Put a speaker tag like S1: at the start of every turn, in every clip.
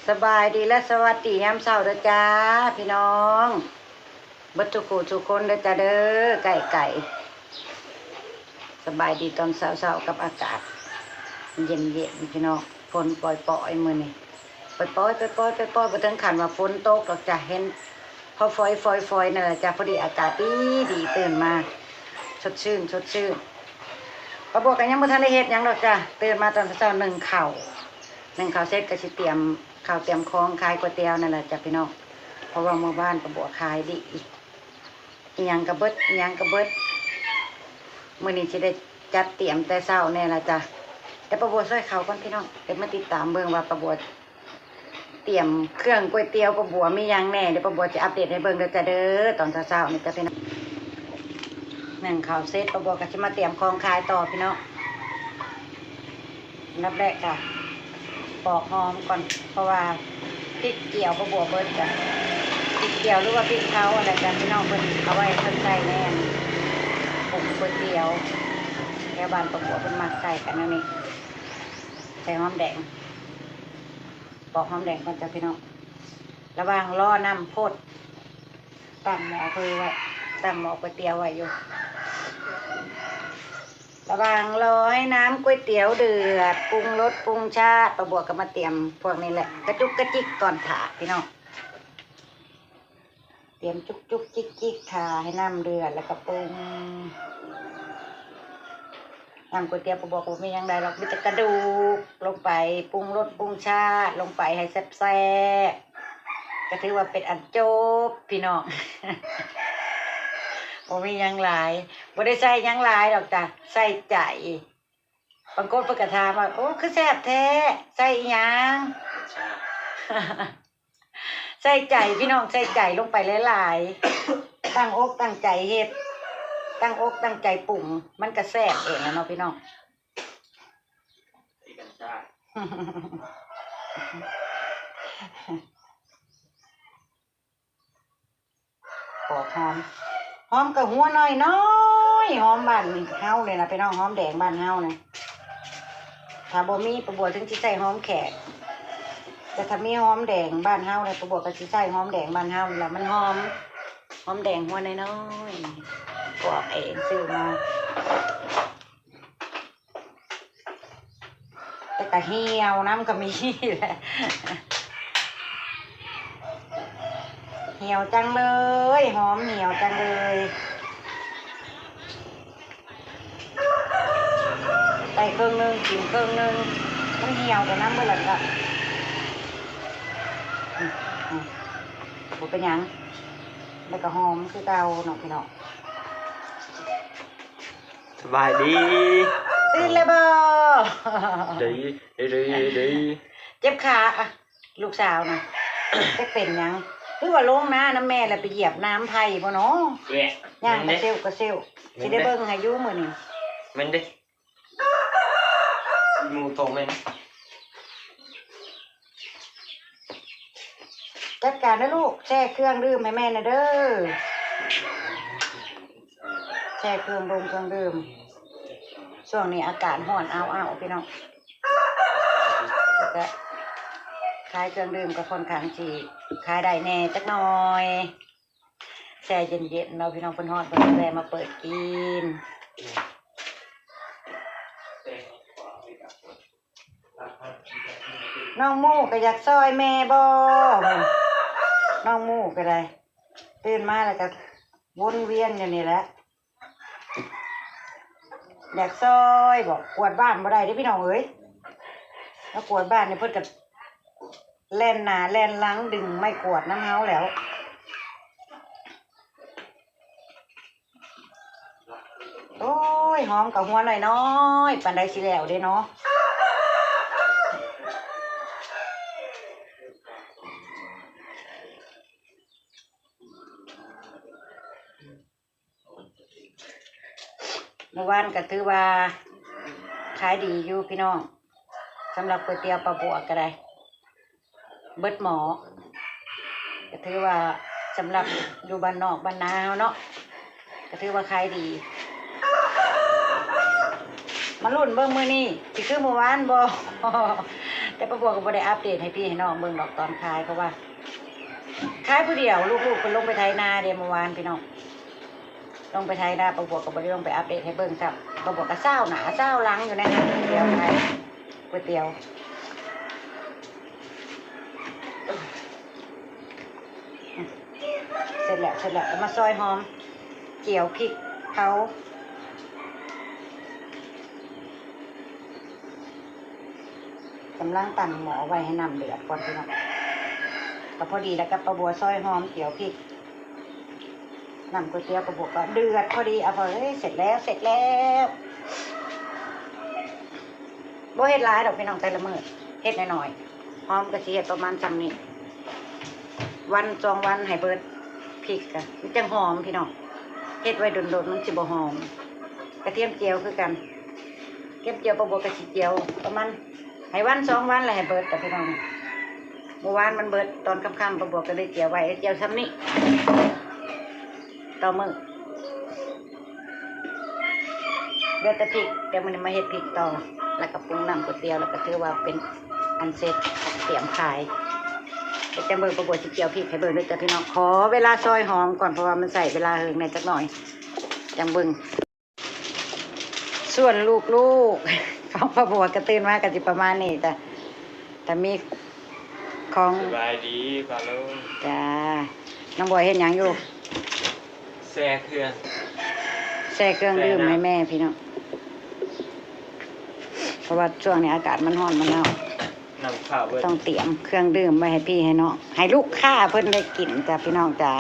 S1: สบายดีและสวัสดียามเช้าเด้อจ้าพี่น้องบัดทุกคู่ทุกคนเด้อจ้าเด้อไก่สบายดีตอนเช้ากับอากาศเย็นพี่น้องฝนปล่อยมื้อนี้ปล่อยบ่ถึงขั้นว่าฝนตกหรอกจ้ะเห็นพอฟอยนั่นแหละจ้ะพอดีอากาศดีตื่นมาสดชื่นปะบัวกันยังบ่ทันได้เฮ็ดหยังดอกจ้ะตื่นมาตอนเช้านึ่งข้าวเสร็จก็สิเตรียมข้าวเตรียมของขายก๋วยเตี๋ยวนั่นแหละจ้ะพี่น้องเพราะว่าหมู่บ้านปะบัวขายดีอิหยังกระเบิดมื้อนี้สิได้จัดเตรียมแต่เช้าแน่ล่ะจ้ะแต่ปะบัวซอยเขาก่อนพี่น้องเดี๋ยวมาติดตามเบิ่งว่าปะบัวเตรียมเครื่องก๋วยเตี๋ยวปะบัวมีหยังแน่เดี๋ยวปะบัวจะอัปเดตให้เบิ่งเด้อจ้ะเด้อตอนเช้านี่จ้ะพี่น้องนึ่งข้าวเสร็จปะบัวก็สิมาเตรียมของขายต่อพี่น้องนับแรกจ้ะปอกหอมก่อนเพราะว่าพริกเกี่ยวปะบัวเบิดจ้ะพริกเกี่ยวหรือว่าพริกเผาอะไรกันพี่น้องเพิ่นเอาไว้เพิ่นใส่แน่นปรุงก๋วยเตี๋ยวแถวบ้านปะบัวเพิ่นมักใส่กันนั่นนี่ใส่หอมแดงปอกหอมแดงก่อนจ้ะพี่น้องระหว่างรอน้ำพดตั้งหม้อคือไว้ตั้งหม้อก๋วยเตี๋ยวไว้อยู่ระหว่างรอให้น้ำก๋วยเตี๋ยวเดือดปรุงรสปรุงชาติปะบัวก็มาเตรียมพวกนี้แหละกระจุกกระจิกก่อนถาพี่น้องเตรียมจุกจิกถาให้น้ำเดือดแล้วก็ปรุงน้ำก๋วยเตี๋ยวปะบัวก็ไม่ยังได้หรอกมีแต่กระดูกลงไปปรุงรสปรุงชาติลงไปให้แซ่บก็ถือว่าเป็นอันจบพี่น้องบ่มีหยังหลายบ่ได้ใส่หยังหลายดอกจ้ะใส่ใจบางคนเพิ่นก็ถามว่าโอ้คือแซ่บแท้ใส่อีหยังใส่ใจพี่น้องใส่ใจลงไปหลายๆตั้งอกตั้งใจเฮ็ดตั้งอกตั้งใจปรุงมันก็แซ่บเองนะเนาะพี่น้องขอหอมกับหัวน้อยหอมบ้านเฮาเลยนะพี่น้องหอมแดงบ้านเฮาเนี่ยถ้าบ่มีปะบัวถึงสิใส่หอมแขกแต่ถ้ามีหอมแดงบ้านเฮาเนี่ยปะบัวก็สิใส่หอมแดงบ้านเฮาแล้วมันหอมแดงหัวน้อยปอกเองซื้อมาแต่ก็เหี่ยวน้ำก็มีแหละเหี่ยวจังเลยหอมเหี่ยวจังเลยใส่เครื่องนึงกินเครื่องนึงมันเหี่ยวแต่น้ำเมื่อไหร่ก็บุเป็นยังแล้วก็หอมคือเตาหนอกพี่น้อง
S2: สบายดี
S1: ตื่นเลยบ่
S2: ดี
S1: เจ็บขาอ่ะลูกสาวนะจะเป็นยังหรือว่าลงน้ำแม่แล้วไปเหยียบน้ำไผ่บ่เนาะย่างกระเซลสิได้เบิ่งอายุมื้อนี้
S2: มันดิมูตรงเลย
S1: จัดการนะลูกแช่เครื่องดื่มให้แม่นะเด้อแช่เครื่องดื่มช่วงนี้อากาศร้อนอ้าวพี่น้องแล้วก็ขายเครื่องดื่มก็ค่อนข้างสิขายได้แน่จักหน่อยแช่เย็นๆเราพี่น้องเพิ่นฮอดเพิ่นแวะมาเปิดกินน้องมูก็อยากซอยแม่บ่น้องมูก็ได้ตื่นมาแล้วก็วนเวียนอยู่นี่แหละอยากซอยบอกกวาดบ้านบ่ได้เด้พี่น้องเอ้ยแล้วกวาดบ้านเนี่ยเพิ่นก็แล่นหน้าแล่นหลังดึงไม่กวาดน้ำเฮาแล้วโอ้ยหอมกับหัวน้อยปานใดสิแล้วเด้เนาะเมื่อวานก็ถือว่าขายดีอยู่พี่น้องสำหรับก๋วยเตี๋ยวปลาบัวก็ได้เบิดหมอก็ถือว่าสำหรับอยู่บ้านนอกบ้านนาเนาะก็ถือว่าขายดี มาลุ้นเบิ่งมื้อนี้สิคือเมื่อวานบ่ แต่ป้าบัวก็บ่ได้อัปเดตให้พี่ให้น้องเบิ่งดอกตอนขายเพราะว่าขายผู้เดียวลูกๆเพิ่นลงไปไถนาเด้เมื่อวานพี่น้องลงไปไถนาป้าบัวก็บ่ได้ลงไปอัปเดตให้เบิ่งซ้ำป้าบัวก็เศร้าหน้าเศร้าหลังอยู่นะเดี๋ยวขายก๋วยเตี๋ยวเสร็จแล้วก็มาซอยหอมเจียวพริกเผากำลังตั้งหม้อไว้ให้น้ำเดือดก่อนพี่น้องก็พอดีแล้วก็ปลาบัวซอยหอมเจียวพริกน้ำก๋วยเตี๋ยวปลาบัวก็เดือดพอดีเอาพอเสร็จแล้วบ่เฮ็ดหลายดอกพี่น้องแต่ละมื้อเฮ็ดน้อยๆหอมกระเทียมประมาณจำนี้วัน2 วันให้เบิดพริกกันมันจังหอมพี่น้องเฮ็ดไว้โดนๆมันสิบ่หอมกระเทียมเจียวคือกันเก็บเจียวปลาบัวกระเจียวประมาณให้วัน2 วันแล้วให้เบิดแต่พี่น้องเมื่อวานมันเบิดตอนค่ำๆปลาบัวก็เลยเจียวไว้เจียวซ้ำนี้ต่อมื้อเดี๋ยวแต่พริกเดี๋ยวมันมาเฮ็ดพริกต่อแล้วก็ปรุงน้ำก๋วยเตี๋ยวแล้วก็ถือว่าเป็นอันเสร็จเตรียมขายเดี๋ยวจะเบิ่งปลาบัวสิเจียวพริกให้เบิ่งด้วยจ้ะพี่น้องขอเวลาซอยหอมก่อนเพราะว่ามันใส่เวลาเฮิงในจักหน่อยจังเบิ่งส่วนลูกๆของปลาบัวก็ตื่นมาก็สิประมาณนี้จ้ะแต่มีของ
S2: สบายดีป่าลุง
S1: จ้าน้องบัวเห็นหยังอยู่
S2: แซ่เครื่อง
S1: แช่เครื่องดื่มให้แม่พี่น้องเพราะว่าช่วงนี้อากาศมันร้อนมันหนาว
S2: น้ำข้าวเบิด
S1: ต้องเตรียมเครื่องดื่มไว้ให้พี่ให้น้องให้ลูกค้าเพิ่นได้กินจ้ะพี่น้องจ้า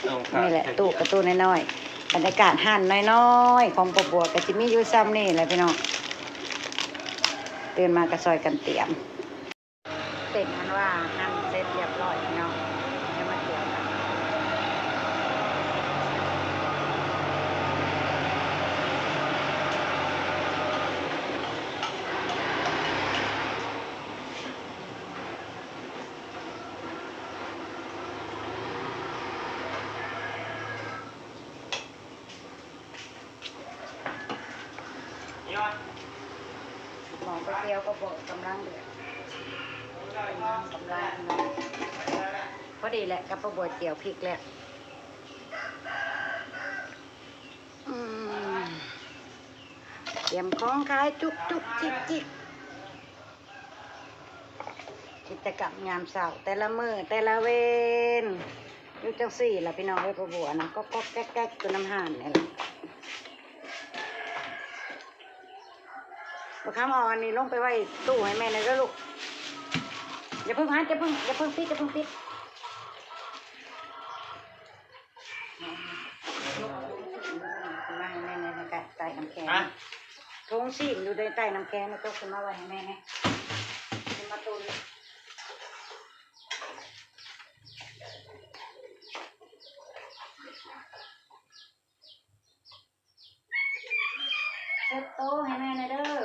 S2: น้ำข้าว
S1: นี่แหละตู้กระตู้น้อยๆบรรยากาศห่านน้อยๆของปะบัวก็สิมีอยู่ซ้ำนี่แหละพี่น้องตื่นมากระซอยกันเตรียมเสร็จมันว่าหั่นเสร็จเรียบร้อยพี่น้องจะมาเกี่ยวกันหมอก๋วยเตี๋ยวก็บอกกำลังเดือดกำลังพอดีแหละกับปะบัวเจียวพริกแล้วเตรียมของขายจุกจิกกิจกรรมยามเช้าแต่ละมื้อแต่ละเวนอยู่จังสี่ล่ะพี่น้องไว้ปะบัวนะก็แก๊กตัวน้ำห่านนี่แหละบักคำเอาอันนี้ลงไปไว้ตู้ให้แม่หน่อยเด้อลูกอย่าเพิ่งปิดมาให้แม่ในใต้น้ำแข็งทงซีมอยู่ในใต้น้ำแข็งแล้วก็ขึ้นมาไว้ให้แม่ไงขึ้นมาตุนเซ็ตโต๊ะให้แม่หน่อยเด้อ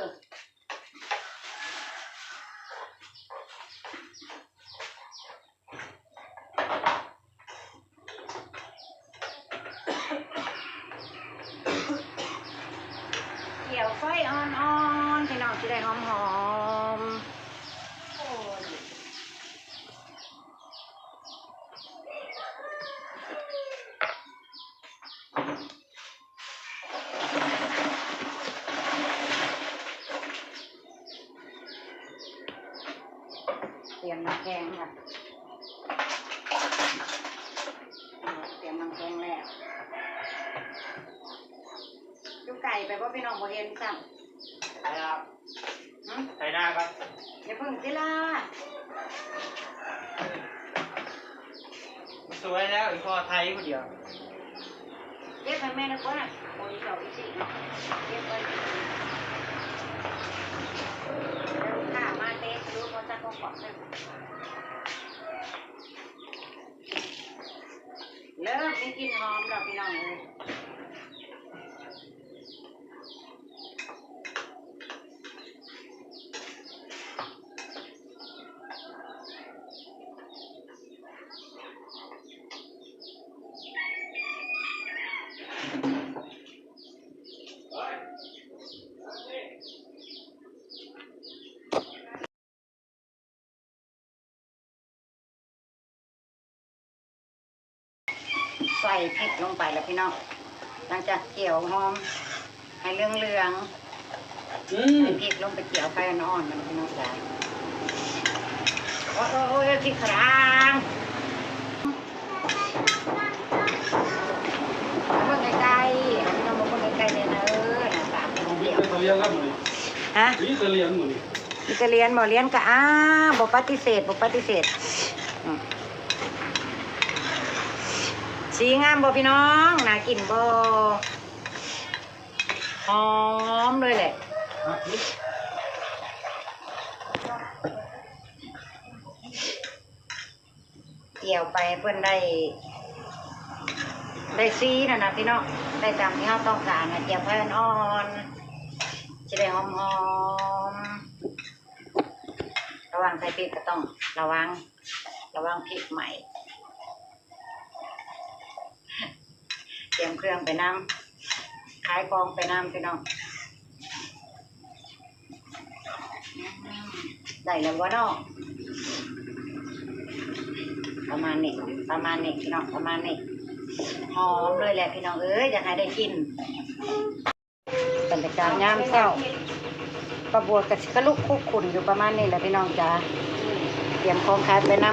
S1: เกี่ยวไฟอ่อนๆพี่น้องจะได้หอมๆโอ้ยเตรียมน้ำแกงค่ะเตรียมน้ำแกงแล้วจุไก่ไปว่าพี่น้องบ่เห็นสั่ง
S2: ครับใส่หน้าครับ
S1: อย่าเพิ่งสิล่ะ
S2: สวยแล้วอีกพอไทยคนเดียว
S1: เก็บให้แม่นะก่อนนะโอ้ยสองอีกสี่เนาะเก็บไว้แล้วข้ามาเตะดูพอจะกองกอดเลยเริ่มมีกลิ่นหอมแล้วพี่น้องเลย ใส่พริกลงไปแล้วพี่น้องหลังจากเกี่ยวหอมให้เหลืองๆให้พริกลงไปเกี่ยวไฟอ่อนๆมันพี่น้องจ้าโอ้ยพริกครางมาเบิ่งใกล้ๆพี่น้องมาเบิ่งใกล้ๆเนี่ยนะหน้าตาเป็นเดี่ยว
S3: เรียนแล้วหมด
S1: ฮะ
S3: นี่จะเรียนหมด
S1: อิตาเลียนบ่เลียนก็บ่ปฏิเสธสีงามบ่พี่น้องน่ากินบ่หอมเลยแหละเกี่ยวไปเพื่อนได้ซีนะพี่น้องได้ตามที่เราต้องการนะเกี่ยวไฟอ่อนจะได้หอมระวังใส่พริกก็ต้องระวังพริกใหม่เตรียมเครื่องไปน้ำขายกองไปน้ำพี่น้องได้แล้ววะเนาะประมาณนี้พี่น้องประมาณนี้หอมเลยแหละพี่น้องอยากให้ได้กินบรรยากาศยามเช้าปลาบัวกระลุกคุกขุนอยู่ประมาณนี้แหละพี่น้องจ้าเตรียมของขายไปน้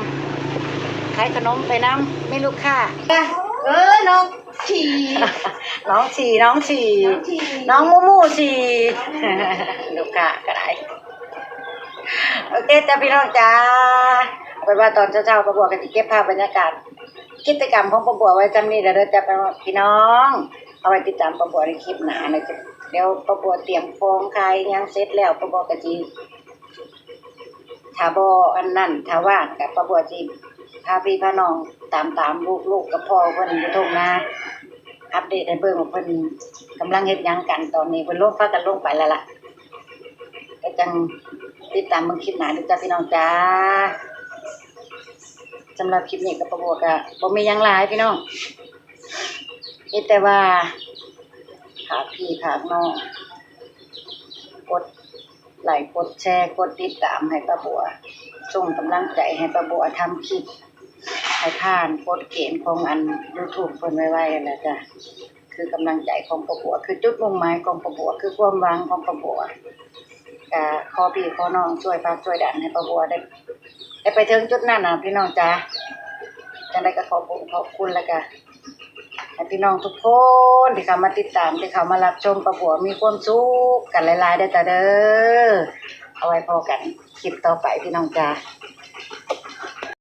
S1: ำขายขนมไปน้ำไม่ลูกค้าน้องฉี่น้องมูฉี่ลูกค้าก็ได้โอเคจ้าพี่น้องจ้าเอาไปว่าตอนเช้าๆประบัวกันที่เก็บภาพบรรยากาศกิจกรรมของประบัวไว้จำนี่เดี๋ยวจะไปพี่น้องเอาไว้ติดตามประบัวในคลิปหน้านะจ๊ะเดี๋ยวประบัวเตรียมฟองใครยังเสร็จแล้วประบัวกะจีถ้าบ่อันนั้นถ้าว่างกับประบัวจีพาพี่พาน้องตามลูกกับพ่อเพิ่นอยู่ทุ่งนาอัปเดตให้เบิ่งว่าเพิ่นกำลังเฮ็ดหยังกันตอนนี้เพิ่นลงพากันลงไปแล้วล่ะก็จังติดตามมึงคลิปหน้าด้วยจ้าพี่น้องจ้าสำหรับคลิปนี้กับประบัวก็บ่มีหยังหลายพี่น้องแต่ว่าฝากพี่ฝากน้องกดไลค์กดแชร์กดติดตามให้ป้าบัวส่งกำลังใจให้ป้าบัวทำคลิปให้ผ่านกฎเกณฑ์ของอัน YouTube เพิ่นไว้ๆนั่นแหละจ้ะคือกำลังใจของป้าบัวคือจุดมุ่งหมายของป้าบัวคือความหวังของป้าบัวก็ขอพี่ขอน้องช่วยฝากช่วยดันให้ป้าบัวได้ไปถึงจุดนั้นน่ะพี่น้องจ้ะจังได๋ก็ขอบคุณแล้วก็ให้พี่น้องทุกคนที่เข้ามาติดตามที่เข้ามารับชมประบัวมีความสุขกันหลายๆได้อจ้าเด้อเอาไว้พอกันคลิปต่อไปพี่น้องจ้า